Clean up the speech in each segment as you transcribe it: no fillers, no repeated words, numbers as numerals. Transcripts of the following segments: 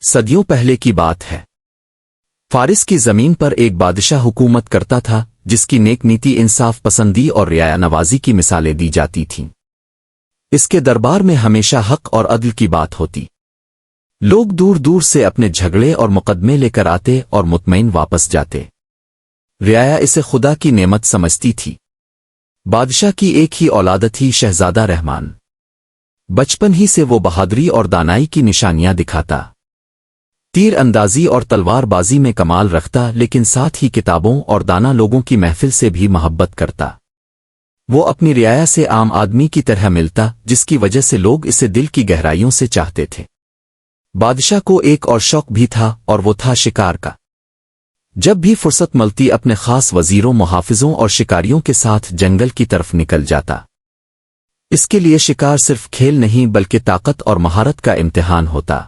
صدیوں پہلے کی بات ہے۔ فارس کی زمین پر ایک بادشاہ حکومت کرتا تھا جس کی نیک نیتی، انصاف پسندی اور رعایا نوازی کی مثالیں دی جاتی تھیں۔ اس کے دربار میں ہمیشہ حق اور عدل کی بات ہوتی۔ لوگ دور دور سے اپنے جھگڑے اور مقدمے لے کر آتے اور مطمئن واپس جاتے۔ رعایا اسے خدا کی نعمت سمجھتی تھی۔ بادشاہ کی ایک ہی اولاد تھی، شہزادہ رحمان۔ بچپن ہی سے وہ بہادری اور دانائی کی نشانیاں دکھاتا۔ تیر اندازی اور تلوار بازی میں کمال رکھتا، لیکن ساتھ ہی کتابوں اور دانا لوگوں کی محفل سے بھی محبت کرتا۔ وہ اپنی رعایا سے عام آدمی کی طرح ملتا، جس کی وجہ سے لوگ اسے دل کی گہرائیوں سے چاہتے تھے۔ بادشاہ کو ایک اور شوق بھی تھا، اور وہ تھا شکار کا۔ جب بھی فرصت ملتی اپنے خاص وزیروں، محافظوں اور شکاریوں کے ساتھ جنگل کی طرف نکل جاتا۔ اس کے لیے شکار صرف کھیل نہیں بلکہ طاقت اور مہارت کا امتحان ہوتا۔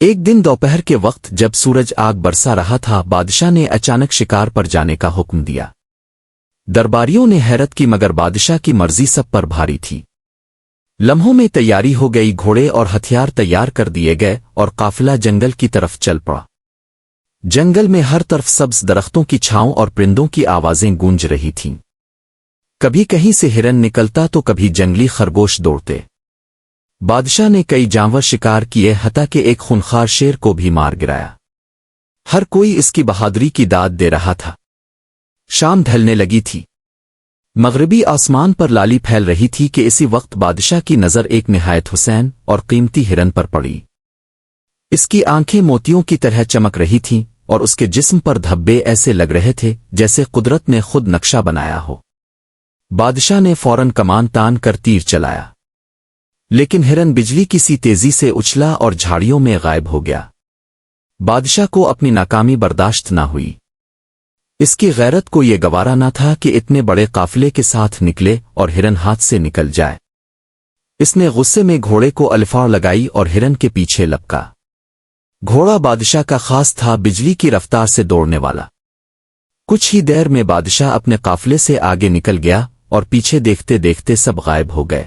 ایک دن دوپہر کے وقت جب سورج آگ برسا رہا تھا، بادشاہ نے اچانک شکار پر جانے کا حکم دیا۔ درباریوں نے حیرت کی، مگر بادشاہ کی مرضی سب پر بھاری تھی۔ لمحوں میں تیاری ہو گئی، گھوڑے اور ہتھیار تیار کر دیے گئے اور قافلہ جنگل کی طرف چل پڑا۔ جنگل میں ہر طرف سبز درختوں کی چھاؤں اور پرندوں کی آوازیں گونج رہی تھیں۔ کبھی کہیں سے ہرن نکلتا تو کبھی جنگلی خرگوش دوڑتے۔ بادشاہ نے کئی جانور شکار کیے، حتیٰ کہ ایک خونخوار شیر کو بھی مار گرایا۔ ہر کوئی اس کی بہادری کی داد دے رہا تھا۔ شام ڈھلنے لگی تھی۔ مغربی آسمان پر لالی پھیل رہی تھی کہ اسی وقت بادشاہ کی نظر ایک نہایت حسین اور قیمتی ہرن پر پڑی۔ اس کی آنکھیں موتیوں کی طرح چمک رہی تھیں اور اس کے جسم پر دھبے ایسے لگ رہے تھے جیسے قدرت نے خود نقشہ بنایا ہو۔ بادشاہ نے فوراً کمان تان کر تیر چلایا، لیکن ہرن بجلی کی سی تیزی سے اچھلا اور جھاڑیوں میں غائب ہو گیا۔ بادشاہ کو اپنی ناکامی برداشت نہ ہوئی۔ اس کی غیرت کو یہ گوارا نہ تھا کہ اتنے بڑے قافلے کے ساتھ نکلے اور ہرن ہاتھ سے نکل جائے۔ اس نے غصے میں گھوڑے کو الفاڑ لگائی اور ہرن کے پیچھے لپکا۔ گھوڑا بادشاہ کا خاص تھا، بجلی کی رفتار سے دوڑنے والا۔ کچھ ہی دیر میں بادشاہ اپنے قافلے سے آگے نکل گیا اور پیچھے دیکھتے دیکھتے سب غائب ہو گئے۔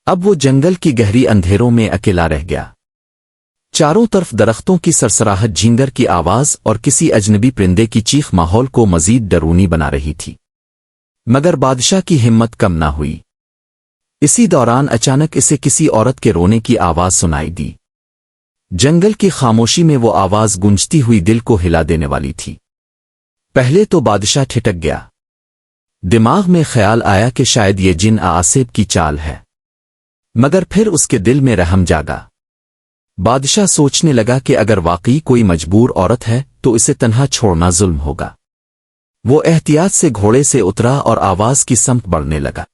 اب وہ جنگل کی گہری اندھیروں میں اکیلا رہ گیا۔ چاروں طرف درختوں کی سرسراہٹ، جھینگر کی آواز اور کسی اجنبی پرندے کی چیخ ماحول کو مزید ڈرونی بنا رہی تھی۔ مگر بادشاہ کی ہمت کم نہ ہوئی۔ اسی دوران اچانک اسے کسی عورت کے رونے کی آواز سنائی دی۔ جنگل کی خاموشی میں وہ آواز گونجتی ہوئی دل کو ہلا دینے والی تھی۔ پہلے تو بادشاہ ٹھٹک گیا۔ دماغ میں خیال آیا کہ شاید یہ جن آصیب کی چال ہے، مگر پھر اس کے دل میں رحم جاگا۔ بادشاہ سوچنے لگا کہ اگر واقعی کوئی مجبور عورت ہے تو اسے تنہا چھوڑنا ظلم ہوگا۔ وہ احتیاط سے گھوڑے سے اترا اور آواز کی سمت بڑھنے لگا۔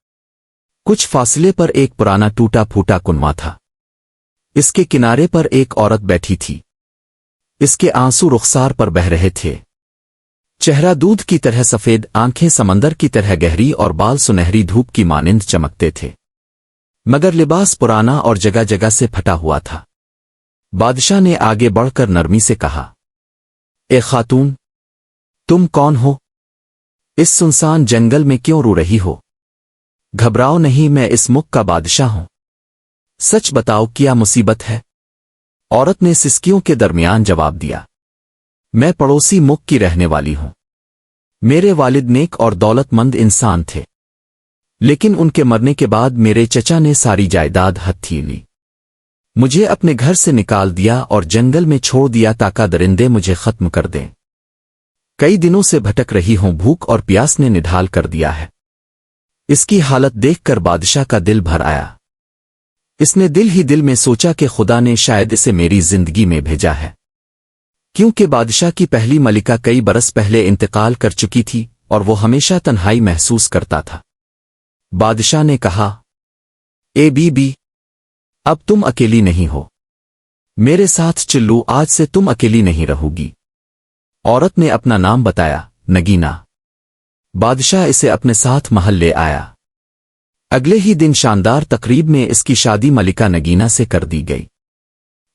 کچھ فاصلے پر ایک پرانا ٹوٹا پھوٹا کنواں تھا۔ اس کے کنارے پر ایک عورت بیٹھی تھی۔ اس کے آنسو رخسار پر بہہ رہے تھے۔ چہرہ دودھ کی طرح سفید، آنکھیں سمندر کی طرح گہری اور بال سنہری دھوپ کی مانند چمکتے تھے، مگر لباس پرانا اور جگہ جگہ سے پھٹا ہوا تھا۔ بادشاہ نے آگے بڑھ کر نرمی سے کہا، اے خاتون، تم کون ہو؟ اس سنسان جنگل میں کیوں رو رہی ہو؟ گھبراؤ نہیں، میں اس ملک کا بادشاہ ہوں۔ سچ بتاؤ، کیا مصیبت ہے؟ عورت نے سسکیوں کے درمیان جواب دیا، میں پڑوسی ملک کی رہنے والی ہوں۔ میرے والد نیک اور دولت مند انسان تھے، لیکن ان کے مرنے کے بعد میرے چچا نے ساری جائیداد ہتھی لی۔ مجھے اپنے گھر سے نکال دیا اور جنگل میں چھوڑ دیا تاکہ درندے مجھے ختم کر دیں۔ کئی دنوں سے بھٹک رہی ہوں، بھوک اور پیاس نے نڈھال کر دیا ہے۔ اس کی حالت دیکھ کر بادشاہ کا دل بھر آیا۔ اس نے دل ہی دل میں سوچا کہ خدا نے شاید اسے میری زندگی میں بھیجا ہے، کیونکہ بادشاہ کی پہلی ملکہ کئی برس پہلے انتقال کر چکی تھی اور وہ ہمیشہ تنہائی محسوس کرتا تھا۔ بادشاہ نے کہا، اے بی بی، اب تم اکیلی نہیں ہو، میرے ساتھ چلو، آج سے تم اکیلی نہیں رہو گی۔ عورت نے اپنا نام بتایا، نگینا۔ بادشاہ اسے اپنے ساتھ محل لے آیا۔ اگلے ہی دن شاندار تقریب میں اس کی شادی ملکہ نگینا سے کر دی گئی۔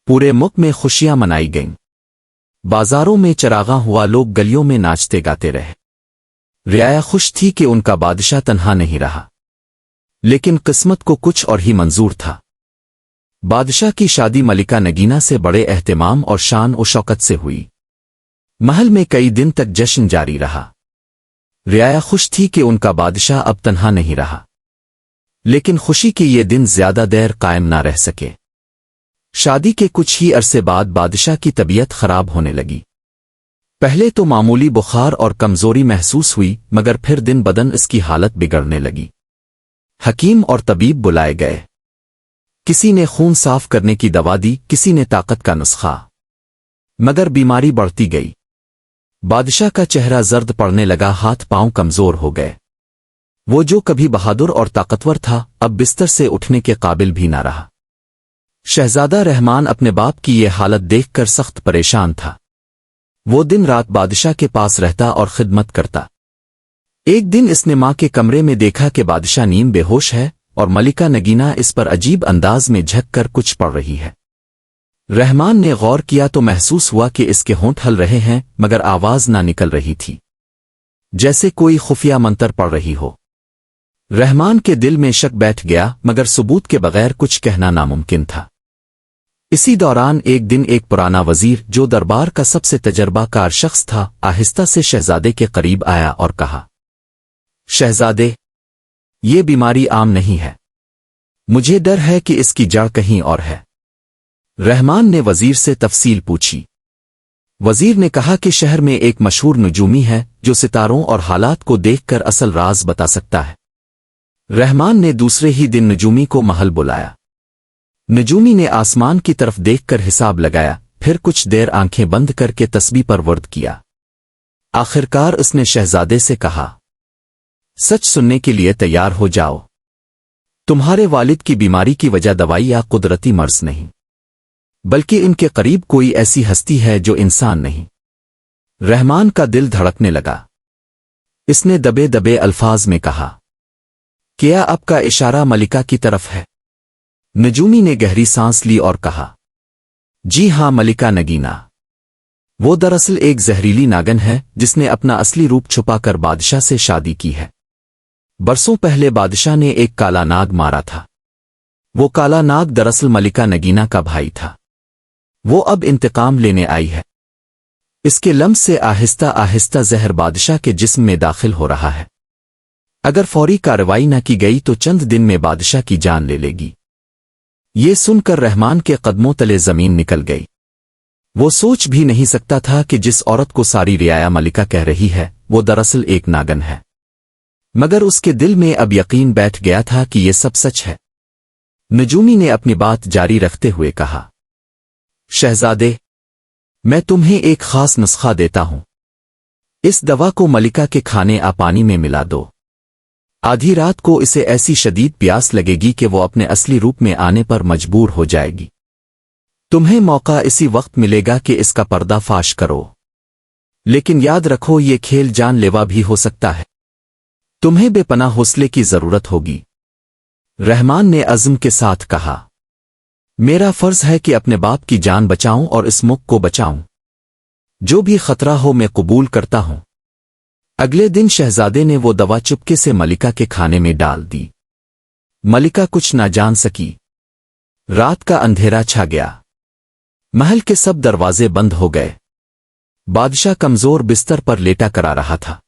پورے ملک میں خوشیاں منائی گئیں۔ بازاروں میں چراغاں ہوا، لوگ گلیوں میں ناچتے گاتے رہے۔ رعایا خوش تھی کہ ان کا بادشاہ تنہا نہیں رہا، لیکن قسمت کو کچھ اور ہی منظور تھا۔ बादशाह की शादी मलिका नगीना से बड़े एहतमाम और शान और शौकत से हुई। महल में कई दिन तक जश्न जारी रहा। रियाया खुश थी कि उनका बादशाह अब तन्हा नहीं रहा, लेकिन खुशी के ये दिन ज्यादा देर कायम ना रह सके। शादी के कुछ ही अरसे बाद बादशाह की तबीयत खराब होने लगी। पहले तो मामूली बुखार और कमजोरी महसूस हुई, मगर फिर दिन बदन इसकी हालत बिगड़ने लगी। हकीम और तबीब बुलाए गए। किसी ने खून साफ करने की दवा दी, किसी ने ताकत का नुस्खा, मगर बीमारी बढ़ती गई। बादशाह का चेहरा जर्द पड़ने लगा, हाथ पांव कमजोर हो गए। वो जो कभी बहादुर और ताकतवर था, अब बिस्तर से उठने के काबिल भी ना रहा। शहजादा रहमान अपने बाप की ये हालत देखकर सख्त परेशान था। वो दिन रात बादशाह के पास रहता और खिदमत करता। एक दिन इसने मां के कमरे में देखा कि बादशाह नीम बेहोश है और मलिका नगीना इस पर अजीब अंदाज में झक कर कुछ पढ़ रही है। रहमान ने गौर किया तो महसूस हुआ कि इसके होंठ हल रहे हैं, मगर आवाज ना निकल रही थी, जैसे कोई खुफिया मंत्र पढ़ रही हो। रहमान के दिल में शक बैठ गया, मगर सबूत के बगैर कुछ कहना नामुमकिन था। इसी दौरान एक दिन एक पुराना वजीर, जो दरबार का सबसे तजर्बाकार शख्स था, आहिस्ता से शहजादे के करीब आया और कहा, शहजादे, ये बीमारी आम नहीं है। मुझे डर है कि इसकी जड़ कहीं और है। रहमान ने वजीर से तफसील पूछी। वजीर ने कहा कि शहर में एक मशहूर नजूमी है जो सितारों और हालात को देखकर असल राज बता सकता है। रहमान ने दूसरे ही दिन नजूमी को महल बुलाया। नजूमी ने आसमान की तरफ देखकर हिसाब लगाया, फिर कुछ देर आंखें बंद करके तस्बीह पर वर्द किया। आखिरकार उसने शहजादे से कहा, सच सुनने के लिए तैयार हो जाओ। तुम्हारे वालिद की बीमारी की वजह दवाई या कुदरती मर्ज नहीं, बल्कि इनके करीब कोई ऐसी हस्ती है जो इंसान नहीं। रहमान का दिल धड़कने लगा। इसने दबे दबे अल्फाज में कहा, क्या आपका इशारा मलिका की तरफ है? नजूमी ने गहरी सांस ली और कहा, जी हां, मलिका नगीना। वो दरअसल एक जहरीली नागन है जिसने अपना असली रूप छुपाकर बादशाह से शादी की है। बरसों पहले बादशाह ने एक काला नाग मारा था। वो काला नाग दरअसल मलिका नगीना का भाई था। वो अब इंतकाम लेने आई है। इसके लम्स से आहिस्ता आहिस्ता जहर बादशाह के जिस्म में दाखिल हो रहा है। अगर फौरी कार्रवाई न की गई तो चंद दिन में बादशाह की जान ले लेगी। ये सुनकर रहमान के कदमों तले जमीन निकल गई। वो सोच भी नहीं सकता था कि जिस औरत को सारी रियाया मलिका कह रही है, वो दरअसल एक नागन है। मगर उसके दिल में अब यकीन बैठ गया था कि ये सब सच है। नजूमी ने अपनी बात जारी रखते हुए कहा, शहजादे, मैं तुम्हें एक खास नुस्खा देता हूं। इस दवा को मलिका के खाने आ पानी में मिला दो। आधी रात को इसे ऐसी शदीद प्यास लगेगी कि वो अपने असली रूप में आने पर मजबूर हो जाएगी। तुम्हें मौका इसी वक्त मिलेगा कि इसका पर्दाफाश करो। लेकिन याद रखो, ये खेल जानलेवा भी हो सकता है। तुम्हें बेपनाह हौसले की जरूरत होगी। रहमान ने अज़्म के साथ कहा, मेरा फर्ज है कि अपने बाप की जान बचाऊं और इस मुल्क को बचाऊं। जो भी खतरा हो मैं कबूल करता हूं। अगले दिन शहजादे ने वो दवा चुपके से मलिका के खाने में डाल दी। मलिका कुछ ना जान सकी। रात का अंधेरा छा गया। महल के सब दरवाजे बंद हो गए। बादशाह कमजोर बिस्तर पर लेटा करा रहा था।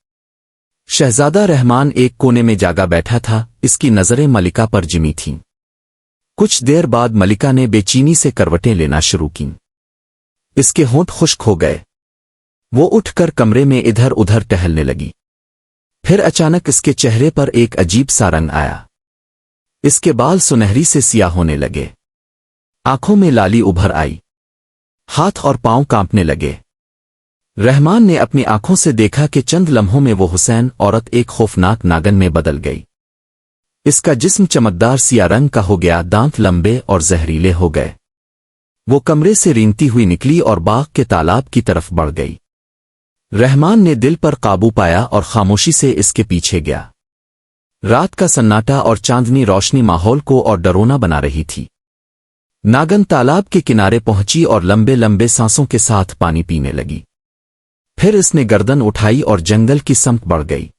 शहजादा रहमान एक कोने में जागा बैठा था। इसकी नजरें मलिका पर जिमी थीं। कुछ देर बाद मलिका ने बेचैनी से करवटें लेना शुरू कीं। इसके होंठ खुश्क हो गए। वो उठकर कमरे में इधर उधर टहलने लगी। फिर अचानक इसके चेहरे पर एक अजीब सा रंग आया। इसके बाल सुनहरी से सियाह होने लगे। आंखों में लाली उभर आई। हाथ और पांव कांपने लगे। रहमान ने अपनी आंखों से देखा कि चंद लम्हों में वो हुसैन औरत एक खौफनाक नागन में बदल गई। इसका जिस्म चमकदार सिया रंग का हो गया, दांत लंबे और जहरीले हो गए। वो कमरे से रेंगती हुई निकली और बाग के तालाब की तरफ बढ़ गई। रहमान ने दिल पर काबू पाया और खामोशी से इसके पीछे गया। रात का सन्नाटा और चांदनी रोशनी माहौल को और डरोना बना रही थी। नागन तालाब के किनारे पहुंची और लंबे लंबे सांसों के साथ पानी पीने लगी। फिर इसने गर्दन उठाई और जंगल की समत बढ़ गई।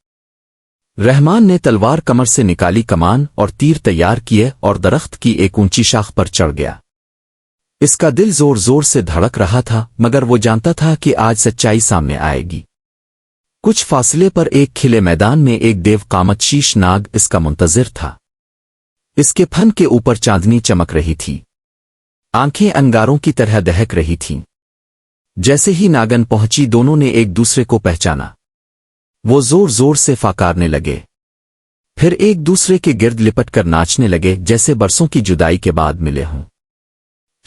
रहमान ने तलवार कमर से निकाली कमान और तीर तैयार किए और दरख्त की एक ऊंची शाख पर चढ़ गया। इसका दिल जोर जोर से धड़क रहा था, मगर वो जानता था कि आज सच्चाई सामने आएगी। कुछ फासले पर एक खिले मैदान में एक देवकामत शीश नाग इसका मुंतजिर था। इसके फन के ऊपर चांदनी चमक रही थी, आंखें अंगारों की तरह दहक रही थीं। जैसे ही नागन पहुंची, दोनों ने एक दूसरे को पहचाना। वो जोर जोर से फाकारने लगे, फिर एक दूसरे के गिर्द लिपट कर नाचने लगे जैसे बरसों की जुदाई के बाद मिले हों।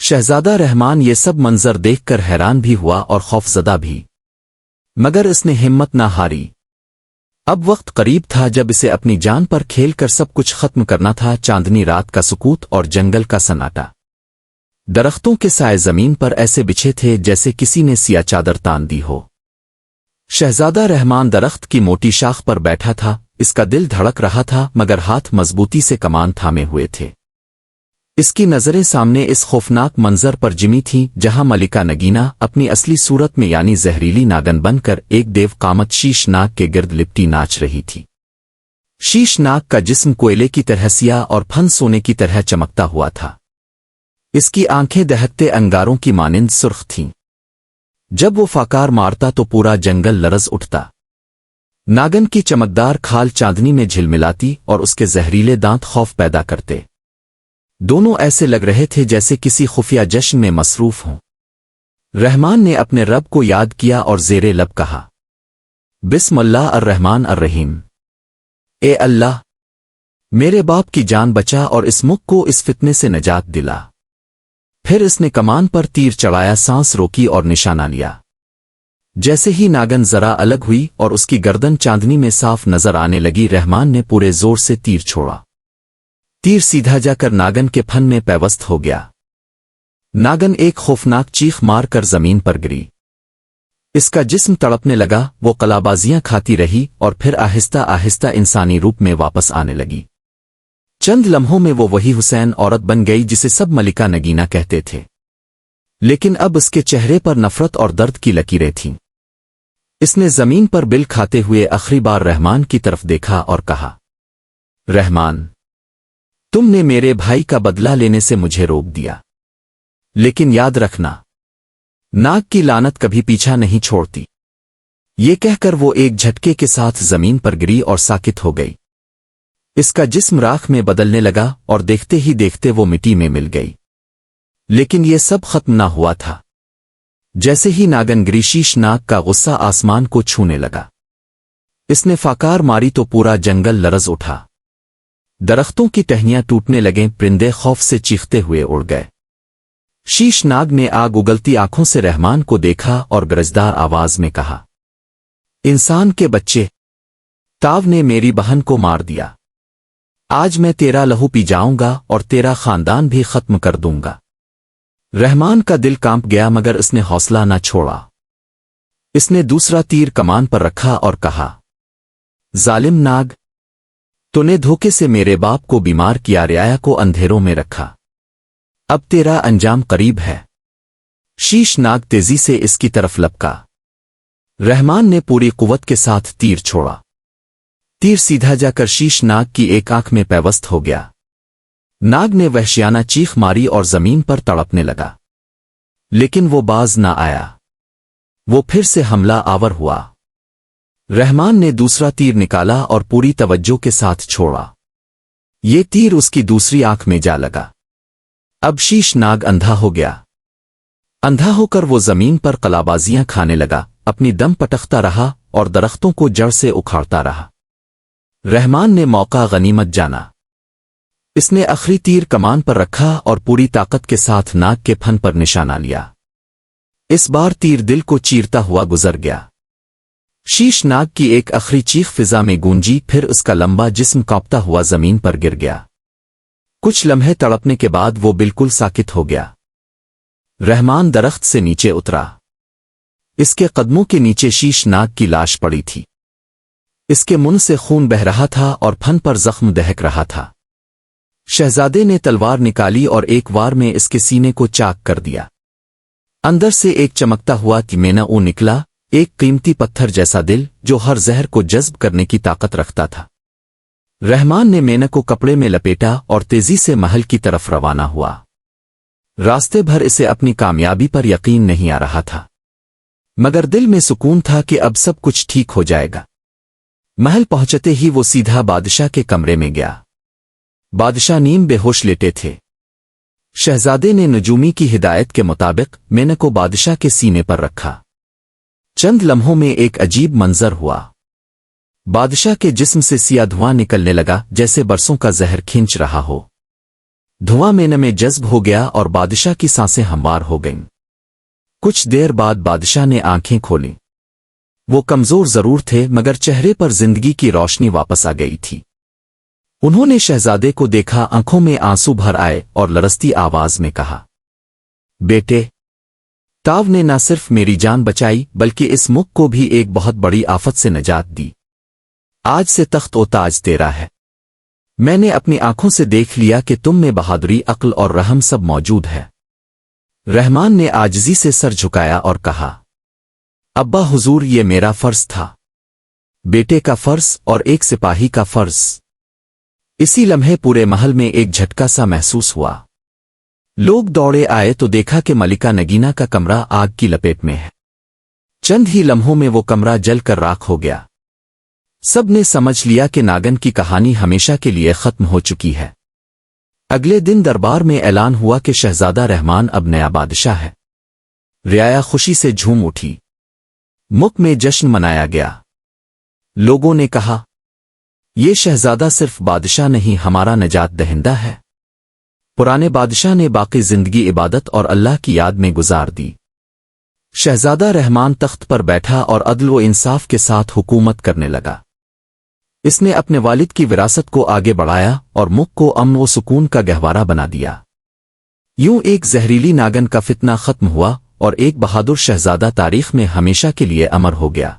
शहजादा रहमान ये सब मंजर देखकर हैरान भी हुआ और खौफजदा भी, मगर इसने हिम्मत ना हारी। अब वक्त करीब था जब इसे अपनी जान पर खेल कर सब कुछ खत्म करना था। चांदनी रात का सुकूत और जंगल का सन्नाटा, दरख्तों के साए जमीन पर ऐसे बिछे थे जैसे किसी ने सिया चादर तान दी हो। शहजादा रहमान दरख्त की मोटी शाख पर बैठा था। इसका दिल धड़क रहा था, मगर हाथ मजबूती से कमान थामे हुए थे। इसकी नजरें सामने इस खौफनाक मंजर पर जिमी थीं, जहां मलिका नगीना अपनी असली सूरत में यानी जहरीली नागन बनकर एक देवकामत शीश नाग के गिर्द लिपटी नाच रही थी। शीश नाग का जिस्म कोयले की तरह सिया और फन सोने की तरह चमकता हुआ था। इसकी आंखें दहकते अंगारों की मानिंद सुर्ख थीं। जब वो फाकार मारता तो पूरा जंगल लरज उठता। नागन की चमकदार खाल चांदनी में झिलमिलाती और उसके जहरीले दांत खौफ पैदा करते। दोनों ऐसे लग रहे थे जैसे किसी खुफिया जश्न में मसरूफ हों। रहमान ने अपने रब को याद किया और ज़ेरे लब कहा, बिस्मिल्लाह अर्रहमान अर्रहीम। ए अल्लाह, मेरे बाप की जान बचा और इस मुख को इस फितने से नजात दिला। फिर इसने कमान पर तीर चढ़ाया, सांस रोकी और निशाना लिया। जैसे ही नागन जरा अलग हुई और उसकी गर्दन चांदनी में साफ नजर आने लगी, रहमान ने पूरे जोर से तीर छोड़ा। तीर सीधा जाकर नागन के फन में पैवस्त हो गया। नागन एक खौफनाक चीख मार कर जमीन पर गिरी। इसका जिस्म तड़पने लगा। वो कलाबाजियां खाती रही और फिर आहिस्ता आहिस्ता इंसानी रूप में वापस आने लगी। चंद लम्हों में वो वही हुसैन औरत बन गई जिसे सब मलिका नगीना कहते थे, लेकिन अब उसके चेहरे पर नफरत और दर्द की लकीरें थीं। इसने जमीन पर बिल खाते हुए आखिरी बार रहमान की तरफ देखा और कहा, रहमान, तुमने मेरे भाई का बदला लेने से मुझे रोक दिया, लेकिन याद रखना, नाग की लानत कभी पीछा नहीं छोड़ती। ये कहकर वो एक झटके के साथ जमीन पर गिरी और साकित हो गई। इसका जिस्म राख में बदलने लगा और देखते ही देखते वो मिट्टी में मिल गई। लेकिन ये सब खत्म ना हुआ था। जैसे ही नागन गिरी, शीश नाग का गुस्सा आसमान को छूने लगा। इसने फाकार मारी तो पूरा जंगल लरज उठा। दरख्तों की टहनियां टूटने लगे, परिंदे खौफ से चीखते हुए उड़ गए। शीश नाग ने आग उगलती आंखों से रहमान को देखा और गरजदार आवाज में कहा, इंसान के बच्चे, ताव ने मेरी बहन को मार दिया। आज मैं तेरा लहू पी जाऊंगा और तेरा खानदान भी खत्म कर दूंगा। रहमान का दिल कांप गया, मगर इसने हौसला न छोड़ा। इसने दूसरा तीर कमान पर रखा और कहा, जालिम नाग, तूने धोखे से मेरे बाप को बीमार किया, रियाया को अंधेरों में रखा। अब तेरा अंजाम करीब है। शीश नाग तेजी से इसकी तरफ लपका। रहमान ने पूरी कुव्वत के साथ तीर छोड़ा। तीर सीधा जाकर शीश नाग की एक आंख में पैवस्त हो गया। नाग ने वहशियाना चीख मारी और जमीन पर तड़पने लगा, लेकिन वो बाज ना आया। वो फिर से हमला आवर हुआ। रहमान ने दूसरा तीर निकाला और पूरी तवज्जो के साथ छोड़ा। ये तीर उसकी दूसरी आंख में जा लगा। अब शीश नाग अंधा हो गया। अंधा होकर वो जमीन पर कलाबाजियां खाने लगा, अपनी दम पटकता रहा और दरख्तों को जड़ से उखाड़ता रहा। रहमान ने मौका गनीमत जाना। इसने आखिरी तीर कमान पर रखा और पूरी ताकत के साथ नाग के फन पर निशाना लिया। इस बार तीर दिल को चीरता हुआ गुजर गया। शीश नाग की एक आखिरी चीख फिजा में गूंजी, फिर उसका लंबा जिस्म कांपता हुआ जमीन पर गिर गया। कुछ लम्हे तड़पने के बाद वो बिल्कुल साकित हो गया। रहमान दरख्त से नीचे उतरा। इसके कदमों के नीचे शीश नाग की लाश पड़ी थी। इसके मुंह से खून बह रहा था और फन पर जख्म दहक रहा था। शहजादे ने तलवार निकाली और एक वार में इसके सीने को चाक कर दिया। अंदर से एक चमकता हुआ तिमेना निकला, एक कीमती पत्थर जैसा दिल जो हर जहर को जज्ब करने की ताकत रखता था। رحمان نے مینک کو کپڑے میں لپیٹا اور تیزی سے محل کی طرف روانہ ہوا۔ راستے بھر اسے اپنی کامیابی پر یقین نہیں آ رہا تھا، مگر دل میں سکون تھا کہ اب سب کچھ ٹھیک ہو جائے گا۔ محل پہنچتے ہی وہ سیدھا بادشاہ کے کمرے میں گیا۔ بادشاہ نیم بے ہوش لیٹے تھے۔ شہزادے نے نجومی کی ہدایت کے مطابق مینک کو بادشاہ کے سینے پر رکھا۔ چند لمحوں میں ایک عجیب منظر ہوا۔ بادشاہ کے جسم سے سیاہ دھواں نکلنے لگا جیسے برسوں کا زہر کھینچ رہا ہو۔ دھواں مینک میں جذب ہو گیا اور بادشاہ کی سانسیں ہموار ہو گئیں۔ کچھ دیر بعد بادشاہ نے آنکھیں کھولیں۔ وہ کمزور ضرور تھے مگر چہرے پر زندگی کی روشنی واپس آ گئی تھی۔ انہوں نے شہزادے کو دیکھا، آنکھوں میں آنسو بھر آئے اور لرزتی آواز میں کہا، بیٹے، تاو نے نہ صرف میری جان بچائی بلکہ اس ملک کو بھی ایک بہت بڑی آفت سے نجات دی۔ آج سے تخت و تاج تیرا ہے۔ میں نے اپنی آنکھوں سے دیکھ لیا کہ تم میں بہادری، عقل اور رحم سب موجود ہے۔ رحمان نے عاجزی سے سر جھکایا اور کہا، ابا حضور، یہ میرا فرض تھا، بیٹے کا فرض اور ایک سپاہی کا فرض۔ اسی لمحے پورے محل میں ایک جھٹکا سا محسوس ہوا۔ لوگ دوڑے آئے تو دیکھا کہ ملکہ نگینا کا کمرہ آگ کی لپیٹ میں ہے۔ چند ہی لمحوں میں وہ کمرہ جل کر راکھ ہو گیا۔ سب نے سمجھ لیا کہ ناگن کی کہانی ہمیشہ کے لیے ختم ہو چکی ہے۔ اگلے دن دربار میں اعلان ہوا کہ شہزادہ رحمان اب نیا بادشاہ ہے۔ رعایا خوشی سے جھوم اٹھی۔ ملک میں جشن منایا گیا۔ لوگوں نے کہا، یہ شہزادہ صرف بادشاہ نہیں، ہمارا نجات دہندہ ہے۔ پرانے بادشاہ نے باقی زندگی عبادت اور اللہ کی یاد میں گزار دی۔ شہزادہ رحمان تخت پر بیٹھا اور عدل و انصاف کے ساتھ حکومت کرنے لگا۔ اس نے اپنے والد کی وراثت کو آگے بڑھایا اور ملک کو امن و سکون کا گہوارہ بنا دیا۔ یوں ایک زہریلی ناگن کا فتنہ ختم ہوا اور ایک بہادر شہزادہ تاریخ میں ہمیشہ کے لیے امر ہو گیا۔